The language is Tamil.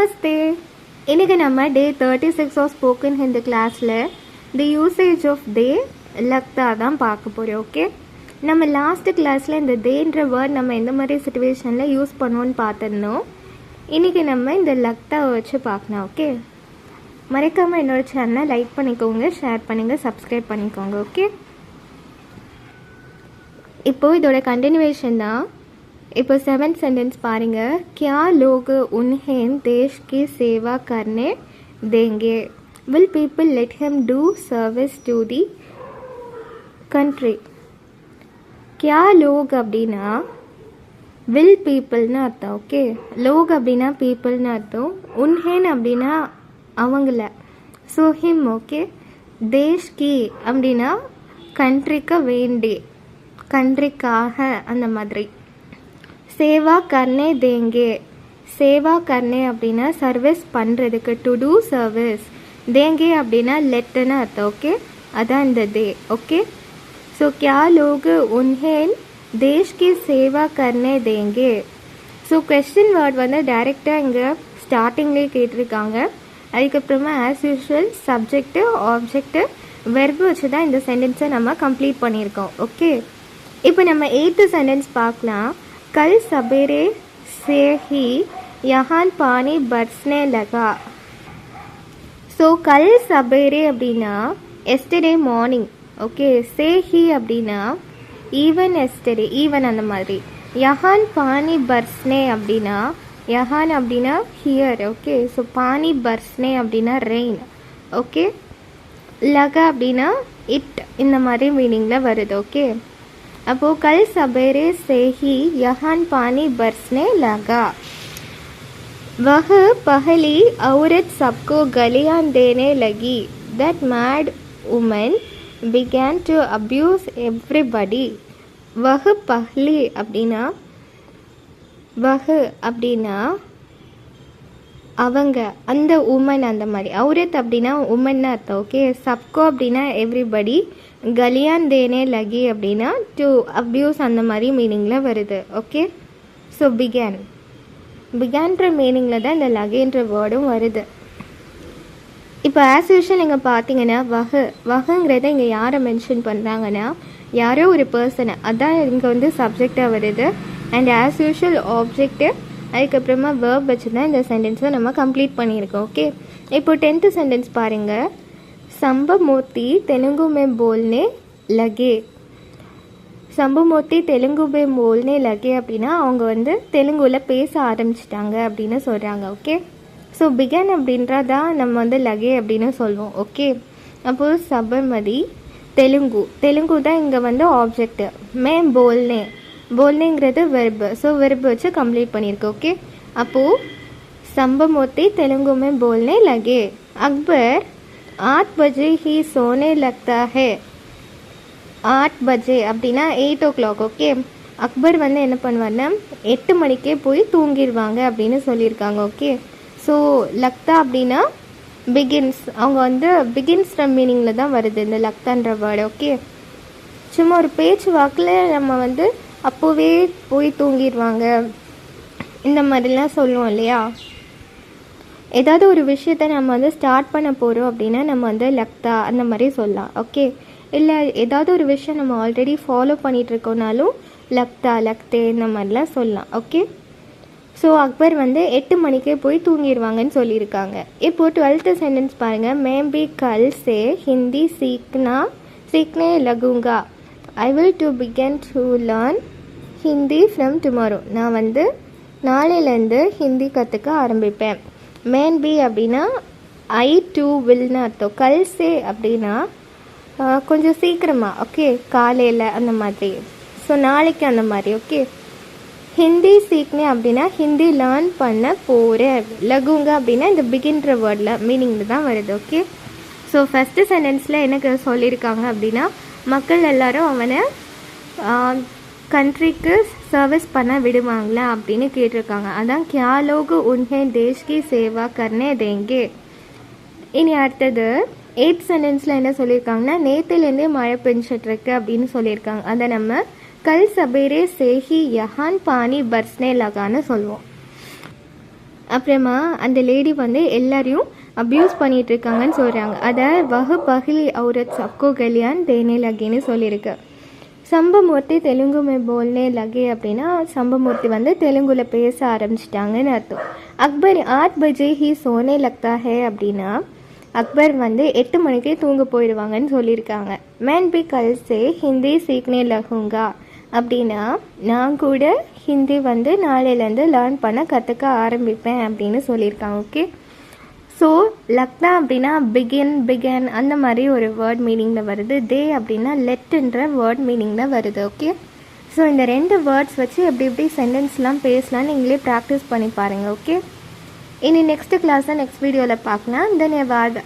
நமஸ்தே. இன்றைக்கி நம்ம டே 36 ஆஃப் ஸ்போக்கன் ஹிந்தி கிளாஸில் தி யூசேஜ் ஆஃப் தே லக்தா தான் பார்க்க போகிறோம். ஓகே, நம்ம லாஸ்ட்டு கிளாஸில் இந்த தேன்ற வேர்ட் நம்ம எந்த மாதிரி சுச்சுவேஷனில் யூஸ் பண்ணுவோன்னு பார்த்துருந்தோம். இன்றைக்கி நம்ம இந்த லக்தாவை வச்சு பார்க்கலாம். ஓகே, மறக்காமல் என்னோடய சேனலை லைக் பண்ணிக்கோங்க, ஷேர் பண்ணுங்கள், சப்ஸ்கிரைப் பண்ணிக்கோங்க. ஓகே, இப்போது இதோட கண்டினியூவேஷன் தான். இப்போ 7th सेंटेंस பாருங்கள். क्या लोग उन्हें देश की सेवा करने देंगे? Will people let him do service to the country? क्या लोग அப்படின்னா will peopleன்னு அர்த்தம். ஓகே, லோக் அப்படின்னா பீப்புள்னு அர்த்தம். உன்ஹேன் அப்படின்னா அவங்கள, ஸோ ஹிம். ஓகே, தேஷ் கி அப்படின்னா கண்ட்ரிக்கு வேண்டி, கண்ட்ரிக்காக, அந்த மாதிரி. சேவா கர்னே தேங்கே, சேவா கர்னே அப்படின்னா சர்வீஸ் பண்ணுறதுக்கு, டு டூ சர்வீஸ். தேங்கே அப்படின்னா லெட்டுன்னு அர்த்தம். ஓகே, அதான் இந்த தே. ஓகே, ஸோ கியா லோக் உன்ஹேன் தேஷ் கி சேவா கர்னே தேங்கே. ஸோ கொஸ்டின் வேர்ட் வந்து டைரெக்டாக இங்கே ஸ்டார்டிங்லேயே கேட்டிருக்காங்க. அதுக்கப்புறமா as usual subject, object, verb வச்சு தான் இந்த சென்டென்ஸை நம்ம கம்ப்ளீட் பண்ணியிருக்கோம். ஓகே, இப்போ நம்ம 8th சென்டென்ஸ் பார்க்கலாம். कल सवेरे से ही यहाँ पानी बरसने लगा. ஸோ கல் சபேரே அப்படின்னா yesterday morning. Okay, say he அப்படின்னா ஈவன், எஸ்டர்டே ஈவன், அந்த மாதிரி. யஹான் பானி பர்ஸ்னே அப்படின்னா, யஹான் அப்படின்னா ஹியர். ஓகே, ஸோ பானி பர்ஸ்னே அப்படின்னா ரெயின். ஓகே, லகா அப்படின்னா இட், இந்த மாதிரி மீனிங்கில் வருது. ஓகே, அப்போது கல் சபேரே से ही यहाँ पानी बरसने लगा. वह पहली औरत सबको गालियाँ देने लगी. That mad woman began to abuse everybody. वह पहली அப்படின்னா, वह அப்படின்னா அவங்க, அந்த உமன், அந்த மாதிரி. औरत அப்படின்னா உமன்னு அர்த்தம். ஓகே, சப்கோ அப்படின்னா எவ்ரிபடி, கலியான் தேனே லகி அப்படின்னா டு அப்யூஸ், அந்த மாதிரி மீனிங்கில் வருது. ஓகே, ஸோ பிகான், பிகான்ற மீனிங்கில் தான் இந்த லகேன்ற வேர்டும் வருது. இப்போ ஆஸ் யூஷுவல் நீங்கள் பார்த்தீங்கன்னா வகுங்கிறத இங்கே யாரை மென்ஷன் பண்ணுறாங்கன்னா, யாரோ ஒரு பர்சனை, அதான் இங்கே வந்து சப்ஜெக்டாக வருது. அண்ட் ஆஸ் யூஷுவல் ஆப்ஜெக்ட்டு, அதுக்கப்புறமா வேர்ப் வச்சு தான் இந்த சென்டென்ஸை நம்ம கம்ப்ளீட் பண்ணியிருக்கோம். ஓகே, இப்போ 10th சென்டென்ஸ் பாருங்கள். சம்பமூர்த்தி தெலுங்கு में बोलने लगे. சம்பமூர்த்தி தெலுங்கு में बोलने लगे அப்படின்னா அவங்க வந்து தெலுங்குவில் பேச ஆரம்பிச்சிட்டாங்க அப்படின்னு சொல்கிறாங்க. ஓகே, ஸோ பிகன் அப்படின்றதான் நம்ம வந்து லகே அப்படின்னு சொல்லுவோம். ஓகே, அப்போது சபர்மதி தெலுங்கு, தெலுங்கு தான் இங்கே வந்து ஆப்ஜெக்ட். மே போல்னே, போல்னேங்கிறது வெர்பு, ஸோ வெர்பு வச்சு கம்ப்ளீட் பண்ணியிருக்கு. ஓகே, அப்போது சம்பமூர்த்தி தெலுங்கு में बोलने लगे. अकबर 8 बजे ही सोने लगता है. 8 बजे அப்படின்னா 8 o'clock. ஓகே, அக்பர் வந்து என்ன பண்ணுவார்னா 8 மணிக்கே போய் தூங்கிடுவாங்க அப்படின்னு சொல்லியிருக்காங்க. ஓகே, ஸோ லக்தா அப்படின்னா பிகின்ஸ், அவங்க வந்து பிகின்ஸ் மீனிங்கில் தான் வருது இந்த லக்தான்ற வேர்டு. ஓகே, சும்மா ஒரு பேச்சு வாக்கில் நம்ம வந்து அப்போவே போய் தூங்கிடுவாங்க, இந்த மாதிரிலாம் சொல்லுவோம் இல்லையா. ஏதாவது ஒரு விஷயத்தை நம்ம வந்து ஸ்டார்ட் பண்ண போகிறோம் அப்படின்னா நம்ம வந்து லக்தா அந்த மாதிரி சொல்லலாம். ஓகே, இல்லை ஏதாவது ஒரு விஷயம் நம்ம ஆல்ரெடி ஃபாலோ பண்ணிகிட்ருக்கோனாலும் லக்தா, லக்தே, இந்த மாதிரிலாம் சொல்லலாம். ஓகே, ஸோ அக்பர் வந்து 8 மணிக்கே போய் தூங்கிடுவாங்கன்னு சொல்லியிருக்காங்க. இப்போது 12th சென்டென்ஸ் பாருங்கள். மேபி கல் சே ஹிந்தி சீக்னே லகுங்கா. I will to begin to learn Hindi from tomorrow. நான் வந்து நாளையிலேருந்து ஹிந்தி கற்றுக்க ஆரம்பிப்பேன். மேன் பி அப்படின்னா ஐ டூ வில்னு அர்த்தம். கல் சே அப்படின்னா கொஞ்சம் சீக்கிரமாக. ஓகே, காலையில், அந்த மாதிரி. ஸோ நாளைக்கு, அந்த மாதிரி. ஓகே, ஹிந்தி சீக்னே அப்படின்னா ஹிந்தி லேர்ன் பண்ண போகிறேன். லகுங்க அப்படின்னா இந்த பிகின்ற வேர்டில் மீனிங்கில் தான் வருது. ஓகே, ஸோ ஃபஸ்ட்டு சென்டென்ஸில் எனக்கு சொல்லியிருக்காங்க அப்படின்னா மக்கள் எல்லாரும் அவனை கண்ட்ரிக்கு சர்வீஸ் பண்ண விடுவாங்களா அப்படின்னு கேட்டிருக்காங்க. அதான் கியா லோக் உன்ஹே தேஷ் கி சேவா கர்னே தேங்கே. இனி அடுத்தது 8th சென்டென்ஸில் என்ன சொல்லியிருக்காங்கன்னா நேற்றுலேருந்தே மழை பெஞ்சிட்ருக்கு அப்படின்னு சொல்லியிருக்காங்க. அதை நம்ம கல் சபேரே சேஹி யஹான் பானி பர்ஸ்னே லகான்னு சொல்லுவோம். அப்புறமா அந்த லேடி வந்து எல்லாரையும் அப்யூஸ் பண்ணிகிட்டு இருக்காங்கன்னு சொல்கிறாங்க. அதை வஹு பஹிலி औरत सबको गलियान देने लगेன்னு சொல்லியிருக்கு. சம்பமூர்த்தி தெலுங்கு மே போல்னே லகே அப்படின்னா சம்பமூர்த்தி வந்து தெலுங்குல பேச ஆரம்பிச்சிட்டாங்கன்னு அர்த்தம். அக்பர் 8 பஜே ஹி சோனே லக்தா ஹே அப்படின்னா அக்பர் வந்து 8 மணிக்கே தூங்க போயிடுவாங்கன்னு சொல்லியிருக்காங்க. மேன் பி கல் சே ஹிந்தி சீக்னே லகுங்கா அப்படின்னா நான் கூட ஹிந்தி வந்து நாளையிலேருந்து லேர்ன் பண்ண கற்றுக்க ஆரம்பிப்பேன் அப்படின்னு சொல்லியிருக்காங்க. ஓகே, ஸோ லக்னா அப்படின்னா பிகன் அந்த மாதிரி ஒரு வேர்ட் மீனிங்கில் வருது. தே அப்படின்னா லெட்டுன்ற வேர்ட் மீனிங்கில் வருது. ஓகே, ஸோ இந்த 2 வேர்ட்ஸ் வச்சு எப்படி சென்டென்ஸ்லாம் பேசலான்னு நீங்களே ப்ராக்டிஸ் பண்ணி பாருங்கள். ஓகே, இனி நெக்ஸ்ட் கிளாஸை நெக்ஸ்ட் வீடியோவில் பார்க்கலாம். தன்யவாத்.